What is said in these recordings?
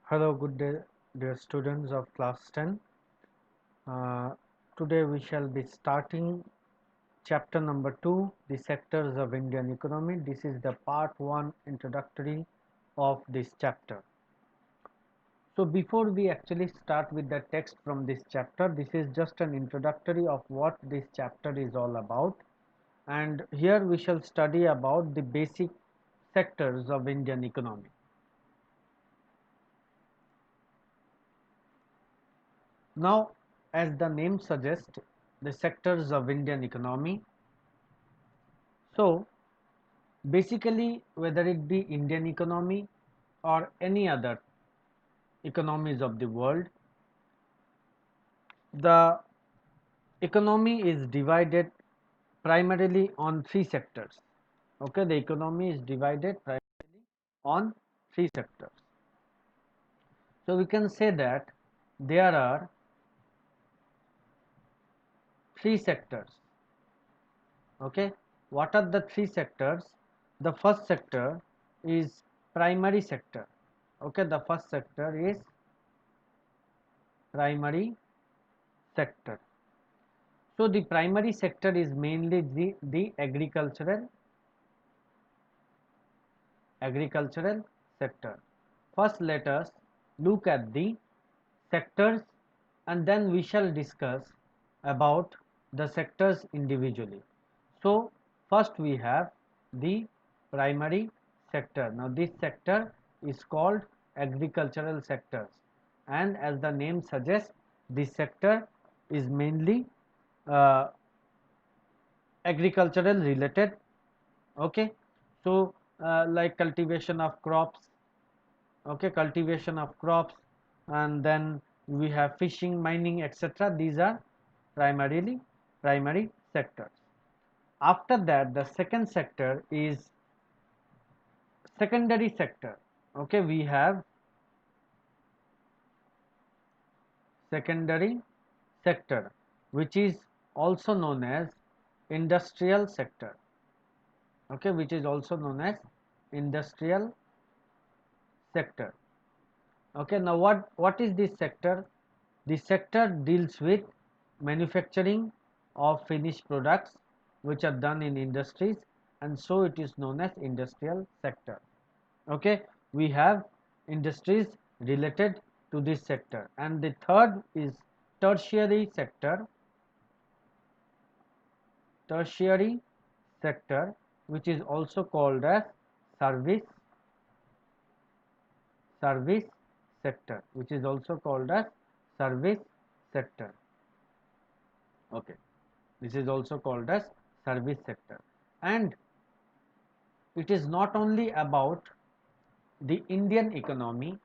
Hello, good day, dear students of class 10. Uh, Today we shall be starting chapter number 2, the sectors of Indian economy. This is the part 1 introductory of this chapter. So before we actually start with the text from this chapter, this is just an introductory of what this chapter is all about. And here we shall study about the basic sectors of Indian economy. Now, as the name suggests, the sectors of Indian economy. So, basically, whether it be Indian economy or any other economies of the world, the economy is divided primarily on three sectors. Okay, the economy is divided primarily on three sectors. So, we can say that there are three sectors. Okay, what are the three sectors? The first sector is primary sector. Okay, the first sector is primary sector. So the primary sector is mainly the agricultural sector. First, let us look at the sectors and then we shall discuss about the sectors individually. So first we have the primary sector. Now this sector is called agricultural sectors, and as the name suggests, this sector is mainly uh, agricultural related. Okay, so like cultivation of crops. Okay, cultivation of crops, and then we have fishing, mining, etc. These are primarily primary sectors. After that, the second sector is secondary sector. Okay, we have secondary sector, which is also known as industrial sector. Okay, which is also known as industrial sector. Okay, now what is this sector? This sector deals with manufacturing of finished products which are done in industries, and so it is known as industrial sector. Okay, we have industries related to this sector. And the third is tertiary sector. Tertiary sector, which is also called as service service sector, which is also called as service sector. Okay, this is also called as service sector. And it is not only about the Indian economy,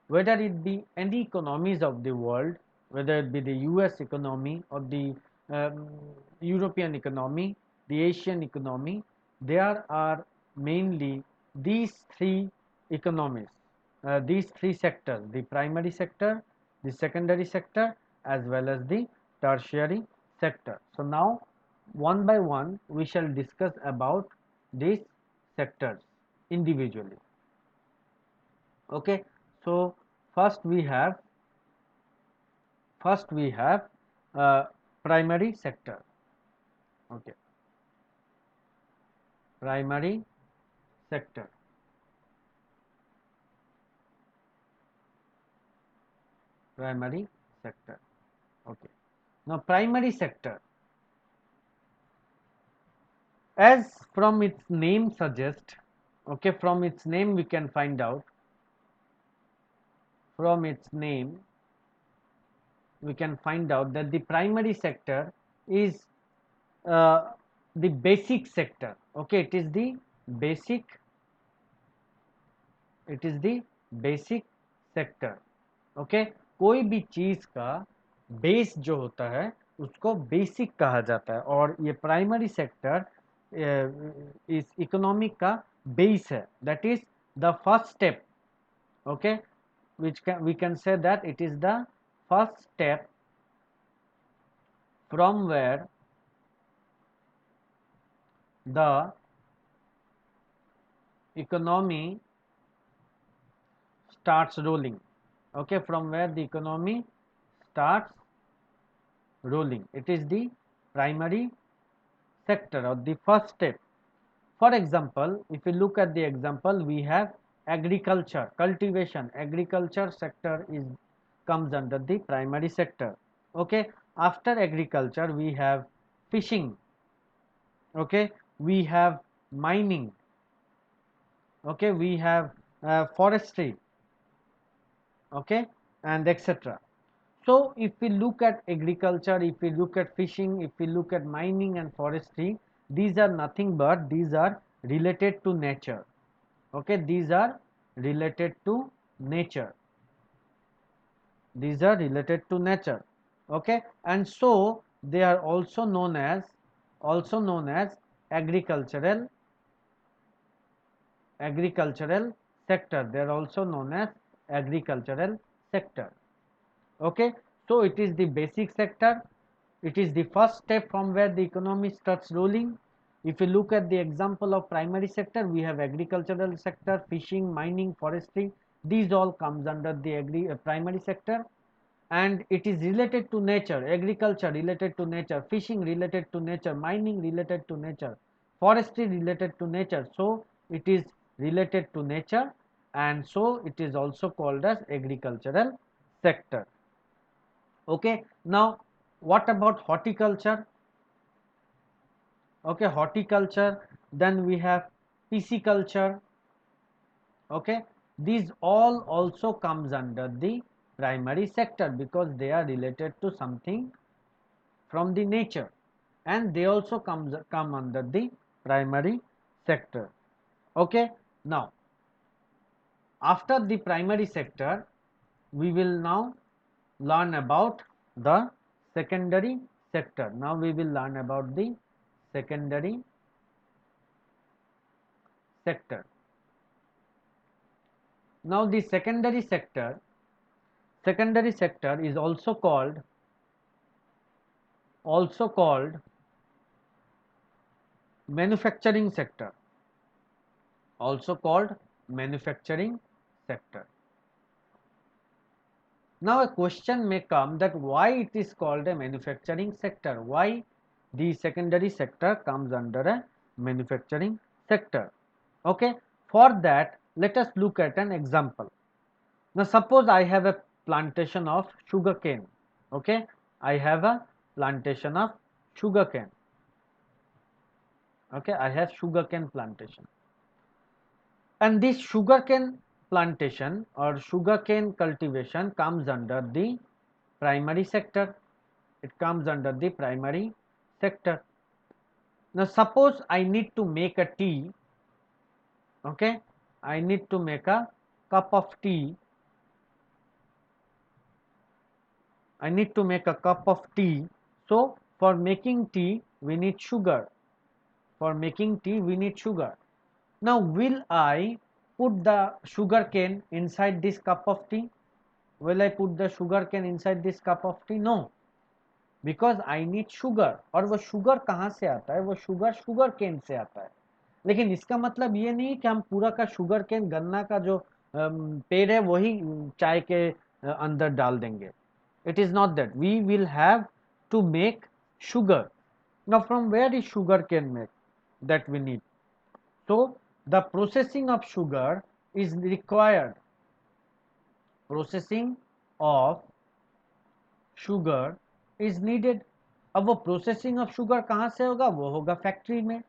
whether it be any economies of the world, whether it be the US economy or the um, European economy, the Asian economy, there are mainly these three economies, these three sectors: the primary sector, the secondary sector, as well as the tertiary sector. So now, one by one, we shall discuss about these sectors individually. Okay, so first we have first we have primary sector. Okay, primary sector. Primary sector. Okay, now primary sector, as from its name suggests, okay, from its name we can find out, from its name we can find out that the primary sector is uh, the basic sector. Okay, basic it is the basic sector. Okay, कोई भी चीज का base जो होता है उसको basic कहा जाता है, और ये प्राइमरी सेक्टर इस इकोनॉमिक का बेस है. That is the first step. Okay, which we can say that it is the first step from where the economy starts rolling. Okay, from where the economy starts rolling. It is the primary sector or the first step. For example, if you look at the example, we have agriculture, cultivation. Agriculture sector is comes under the primary sector. Okay, after agriculture, we have fishing. Okay, we have mining. Okay, we have forestry. Okay, and etc. So if we look at agriculture, if we look at fishing, if we look at mining and forestry, these are nothing but these are related to nature. Okay, these are related to nature. These are related to nature. Okay, and so they are also known as agricultural agricultural sector. They are also known as agricultural sector. Okay, so it is the basic sector. It is the first step from where the economy starts rolling. If you look at the example of primary sector, we have agricultural sector, fishing, mining, forestry. These all comes under the primary sector, and it is related to nature. Agriculture related to nature, fishing related to nature, mining related to nature, forestry related to nature. So it is related to nature, and so it is also called as agricultural sector. Okay, now what about horticulture? Okay, horticulture, then we have pisciculture. Okay, these all also comes under the primary sector because they are related to something from the nature, and they also come under the primary sector. Okay, now after the primary sector, we will now learn about the secondary sector. Now we will learn about the secondary sector. Now the secondary sector is also called manufacturing sector. Also called manufacturing sector. Now a question may come that why it is called a manufacturing sector? Why the secondary sector comes under a manufacturing sector? Okay, for that let us look at an example. Now suppose I have a plantation of sugarcane. Okay, I have a plantation of sugarcane. Okay, I have sugarcane plantation, and this sugarcane plantation or sugarcane cultivation comes under the primary sector. It comes under the primary sector. Now suppose I need to make a tea. Okay, I need to make a cup of tea. I need to make a cup of tea. So for making tea we need sugar. For making tea we need sugar. Now will I put the sugar cane inside this cup of tea? Will I put the sugar cane inside this cup of tea? No, because I need sugar. और वो sugar कहाँ से आता है? वो sugar sugar cane से आता है. लेकिन इसका मतलब ये नहीं कि हम पूरा का शुगर केन, गन्ना का जो पेड़ है वही चाय के अंदर डाल देंगे. It is not that. We will have to make sugar. Now from where is sugar cane make? That we need. so the processing of sugar is required. Processing of sugar is needed. अब वो processing of sugar कहाँ से होगा? वो होगा factory में,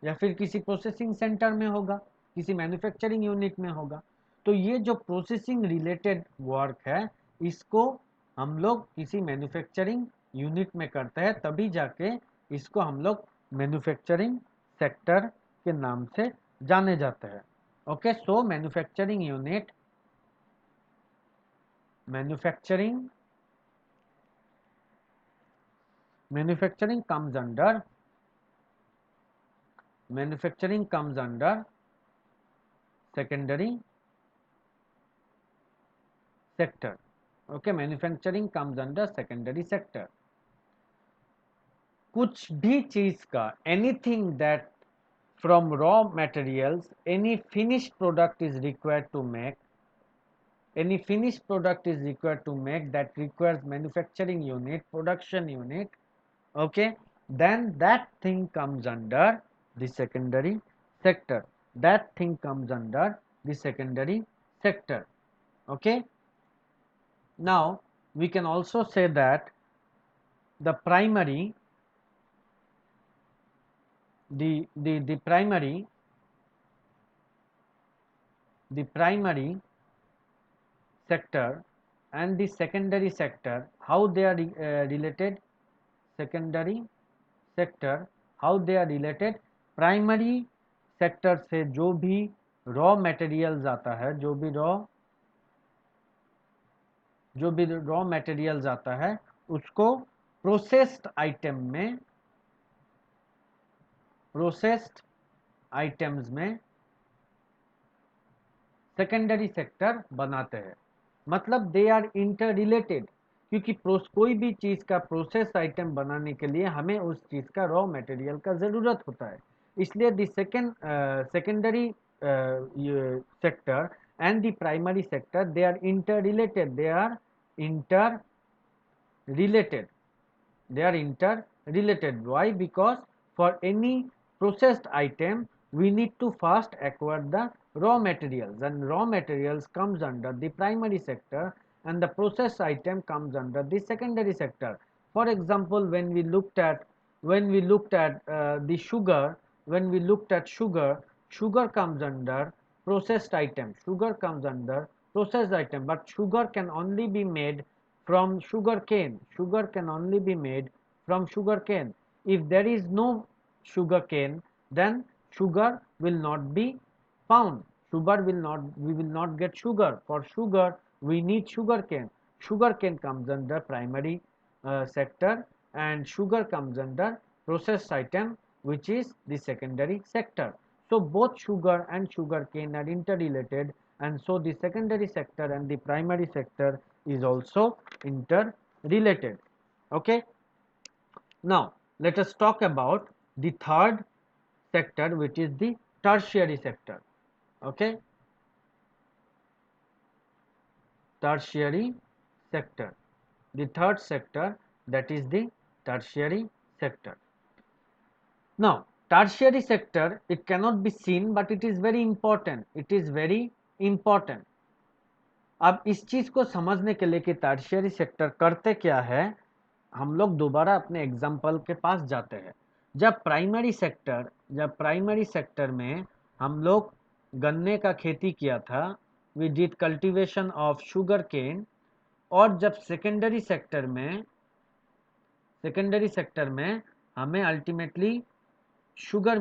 या फिर किसी प्रोसेसिंग सेंटर में होगा, किसी मैन्युफैक्चरिंग यूनिट में होगा. तो ये जो प्रोसेसिंग रिलेटेड वर्क है, इसको हम लोग किसी मैन्युफैक्चरिंग यूनिट में करते हैं, तभी जाके इसको हम लोग मैन्युफैक्चरिंग सेक्टर के नाम से जाने जाते हैं. ओके, सो manufacturing unit, manufacturing comes under secondary sector. Okay, manufacturing comes under secondary sector. कुछ भी चीज का, anything that from raw materials any finished product is required to make, any finished product is required to make, that requires manufacturing unit, production unit, okay, then that thing comes under the secondary sector. That thing comes under the secondary sector. Okay. Now we can also say that the primary, the primary sector and the secondary sector, how they are related. secondary sector, how they are related. Primary sector से जो भी raw materials आता है, जो भी raw materials आता है, उसको प्रोसेस्ड आइटम में, प्रोसेस्ड आइटम्स में सेकेंडरी सेक्टर बनाते हैं. मतलब दे आर इंटर रिलेटेड, क्योंकि कोई भी चीज़ का प्रोसेस आइटम बनाने के लिए हमें उस चीज़ का रॉ मटेरियल का ज़रूरत होता है. इसलिए the secondary sector and the primary sector, they are inter related, they are inter related, they are interrelated. Why? Because for any processed item we need to first acquire the raw materials, and raw materials comes under the primary sector and the processed item comes under the secondary sector. For example, when we looked at the sugar, when we looked at sugar comes under processed item, sugar comes under processed item, but sugar can only be made from sugar cane. Sugar can only be made from sugar cane. If there is no sugar cane, then sugar will not be found. Sugar will not, we will not get sugar. For sugar, we need sugar cane. Sugar cane comes under primary sector, and sugar comes under processed item, which is the secondary sector. So both sugar and sugar cane are interrelated, and so the secondary sector and the primary sector is also interrelated. Okay. Now let us talk about the third sector, which is the tertiary sector. Okay. Tertiary sector, the third sector, that is the tertiary sector. Now tertiary sector, it cannot be seen, but it is very important. It is very important. अब इस चीज को समझने के लिए कि tertiary sector करते क्या है, हम लोग दोबारा अपने एग्जाम्पल के पास जाते हैं. जब प्राइमरी सेक्टर में हम लोग गन्ने का खेती किया था, we did cultivation of sugar cane, और जब सेकेंडरी सेक्टर में हमें अल्टीमेटली शुगर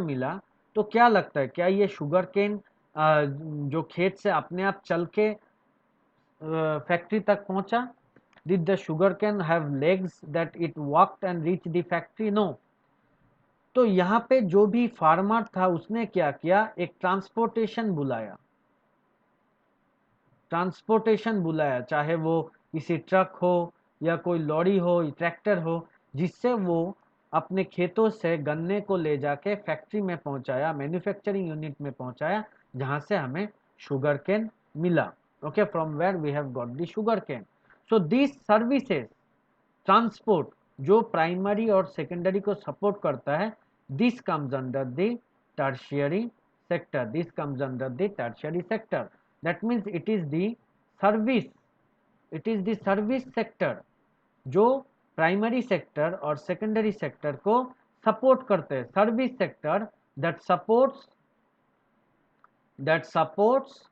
मिला, तो क्या लगता है, क्या ये शुगर केन जो खेत से अपने आप चल के फैक्ट्री तक पहुंचा? Did the sugarcane have legs that it walked and reached the factory? No. तो यहाँ पे जो भी फार्मर था उसने क्या किया, एक ट्रांसपोर्टेशन बुलाया, चाहे वो किसी ट्रक हो या कोई लॉरी हो, ट्रैक्टर हो, जिससे वो अपने खेतों से गन्ने को ले जाके फैक्ट्री में पहुंचाया, मैन्युफैक्चरिंग यूनिट में पहुंचाया, जहां से हमें शुगर केन मिला. Okay, from where we have got the sugar cane. So this services, transport, जो प्राइमरी और सेकेंडरी को सपोर्ट करता है, this comes under the tertiary sector. This comes under the tertiary sector. That means it is the service sector जो primary sector और secondary sector को support करते हैं. Service sector that supports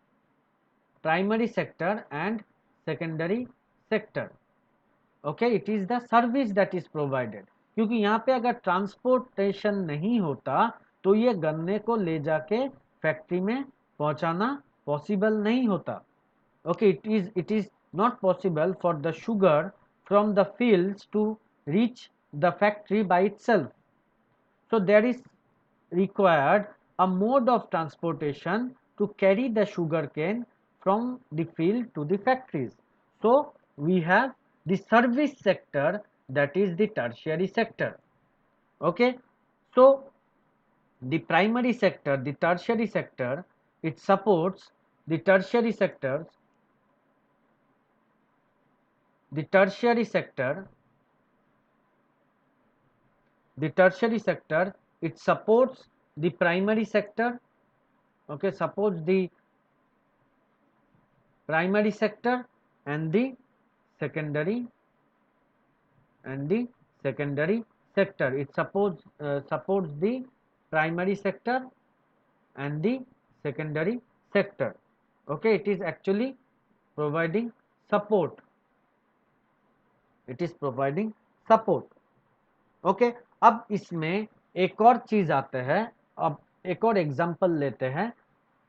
primary sector and secondary sector. Okay, it is the service that is provided. क्योंकि यहाँ पे अगर transportation नहीं होता तो ये गन्ने को ले जाके फैक्ट्री में पहुंचाना पॉसिबल नहीं होता. Okay, it is not possible for the sugar from the fields to reach the factory by itself. So there is required a mode of transportation to carry the sugar cane from the field to the factories. So we have the service sector, that is the tertiary sector. Okay, so the primary sector, the tertiary sector, it supports the tertiary sectors, the tertiary sector, the tertiary sector, it supports the primary sector, okay, supports the primary sector and the secondary sector. It supports the primary sector and the secondary sector. Okay, it is actually providing support. It is providing support. Okay अब इसमें एक और चीज आते हैं, अब एक और एग्जांपल लेते हैं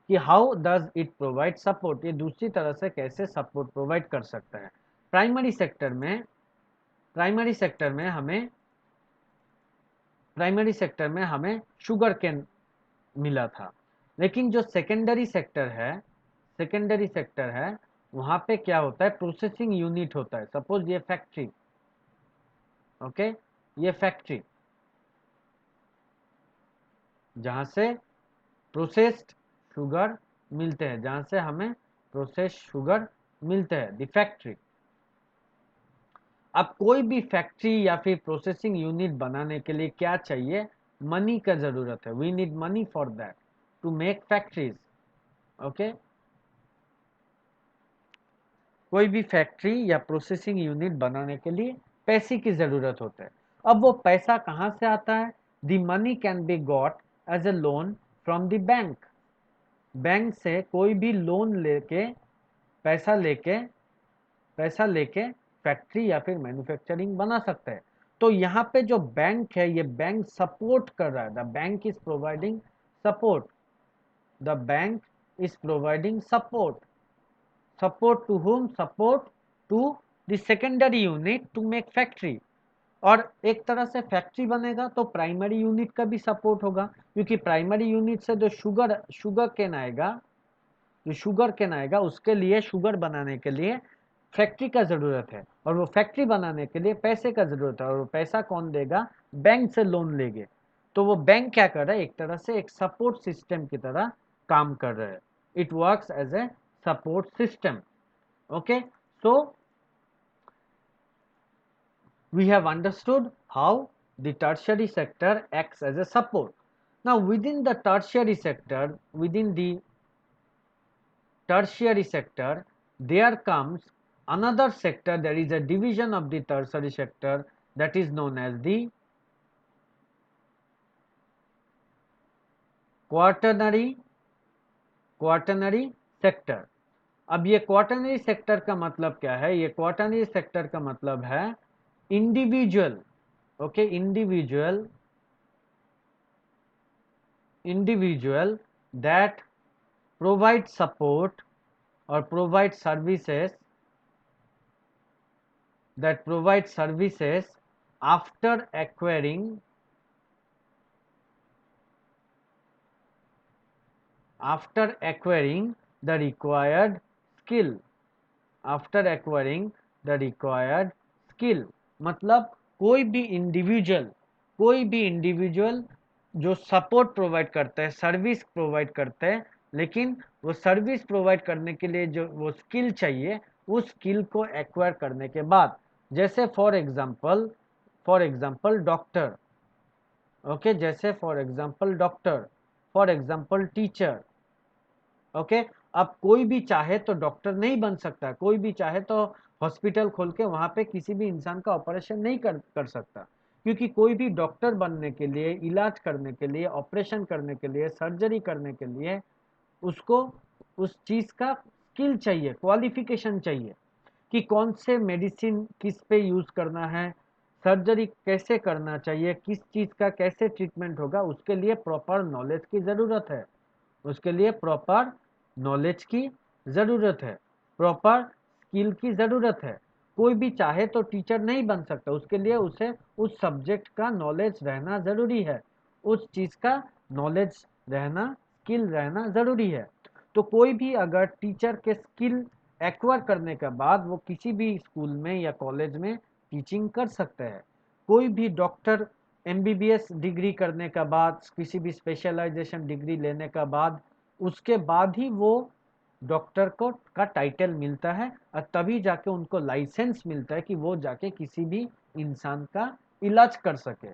कि how does it provide support, ये दूसरी तरह से कैसे सपोर्ट प्रोवाइड कर सकता है। प्राइमरी सेक्टर में हमें शुगर केन मिला था, लेकिन जो सेकेंडरी सेक्टर है वहां पे क्या होता है, प्रोसेसिंग यूनिट होता है। सपोज ये फैक्ट्री, ओके, ये फैक्ट्री जहां से प्रोसेस्ड शुगर मिलते हैं, जहां से हमें प्रोसेस्ड शुगर मिलते हैं, द फैक्ट्री। अब कोई भी फैक्ट्री या फिर प्रोसेसिंग यूनिट बनाने के लिए क्या चाहिए, मनी का जरूरत है। We need money for that to make factories, okay. कोई भी फैक्ट्री या प्रोसेसिंग यूनिट बनाने के लिए पैसे की जरूरत होता है। अब वो पैसा कहाँ से आता है, the money can be got as a loan from the bank. Bank से कोई भी लोन लेके पैसा लेके फैक्ट्री या फिर मैन्युफैक्चरिंग बना सकते हैं। तो यहाँ पे जो बैंक है, ये बैंक सपोर्ट कर रहा है। The bank is providing support, the bank is providing support. Support to whom, support to the secondary unit to make factory. और एक तरह से फैक्ट्री बनेगा तो प्राइमरी यूनिट का भी सपोर्ट होगा, क्योंकि प्राइमरी यूनिट से जो शुगर केन आएगा उसके लिए, शुगर बनाने के लिए फैक्ट्री का जरूरत है, और वो फैक्ट्री बनाने के लिए पैसे का जरूरत है, और वो पैसा कौन देगा, बैंक से लोन लेंगे। तो वो बैंक क्या कर रहा है, एक तरह से एक सपोर्ट सिस्टम की तरह काम कर रहा है। It works as a support system, okay, so we have understood how the tertiary sector acts as a support. Now within the tertiary sector there comes another sector. There is a division of the tertiary sector that is known as the quaternary sector. अब ये quaternary sector का मतलब क्या है, ये quaternary sector का मतलब है individual, okay, individual that provide support और provide services after acquiring the required skill। मतलब कोई भी इंडिविजुअल जो सपोर्ट प्रोवाइड करते हैं, सर्विस प्रोवाइड करते हैं, लेकिन वो सर्विस प्रोवाइड करने के लिए जो वो स्किल चाहिए, उस स्किल को एक्वायर करने के बाद, जैसे फॉर एग्जांपल डॉक्टर, ओके, जैसे फॉर एग्जांपल टीचर, ओके। अब कोई भी चाहे तो डॉक्टर नहीं बन सकता, कोई भी चाहे तो हॉस्पिटल खोल के वहां पे किसी भी इंसान का ऑपरेशन नहीं कर सकता, क्योंकि कोई भी डॉक्टर बनने के लिए, इलाज करने के लिए, ऑपरेशन करने के लिए, सर्जरी करने के लिए उसको उस चीज का स्किल चाहिए, क्वालिफिकेशन चाहिए कि कौन से मेडिसिन किस पे यूज करना है, सर्जरी कैसे करना चाहिए, किस चीज का कैसे ट्रीटमेंट होगा, उसके लिए प्रॉपर नॉलेज की जरूरत है, प्रॉपर स्किल की जरूरत है। कोई भी चाहे तो टीचर नहीं बन सकता, उसके लिए उसे उस सब्जेक्ट का नॉलेज रहना जरूरी है, उस चीज का नॉलेज रहना, स्किल रहना जरूरी है। तो कोई भी अगर टीचर के स्किल एक्वायर करने के बाद वो किसी भी स्कूल में या कॉलेज में टीचिंग कर सकते हैं। कोई भी डॉक्टर एमबीबीएस डिग्री करने के बाद, किसी भी स्पेशलाइजेशन डिग्री लेने के बाद उसके बाद ही वो डॉक्टर को का टाइटल मिलता है और तभी जाके उनको लाइसेंस मिलता है कि वो जाके किसी भी इंसान का इलाज कर सके,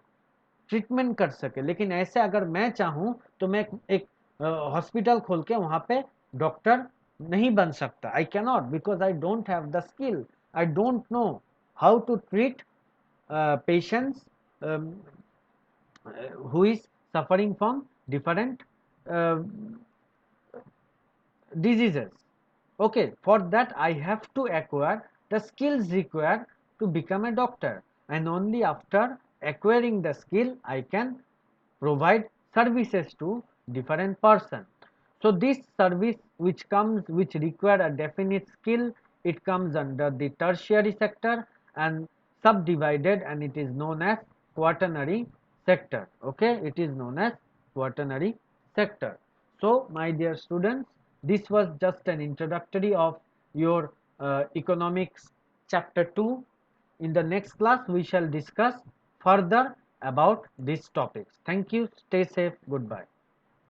ट्रीटमेंट कर सके। लेकिन ऐसे अगर मैं चाहूँ तो मैं एक हॉस्पिटल खोल के वहाँ पे डॉक्टर नहीं बन सकता। I cannot, because I don't have the skill, I don't know how to treat patients who is suffering from different uh, diseases. Okay, for that I have to acquire the skills required to become a doctor, and only after acquiring the skill I can provide services to different person. So this service which require a definite skill, it comes under the tertiary sector and subdivided, and it is known as quaternary sector. Okay, it is known as quaternary sector. So my dear students, this was just an introductory of your economics chapter 2. In the next class we shall discuss further about these topics. Thank you. Stay safe. Goodbye.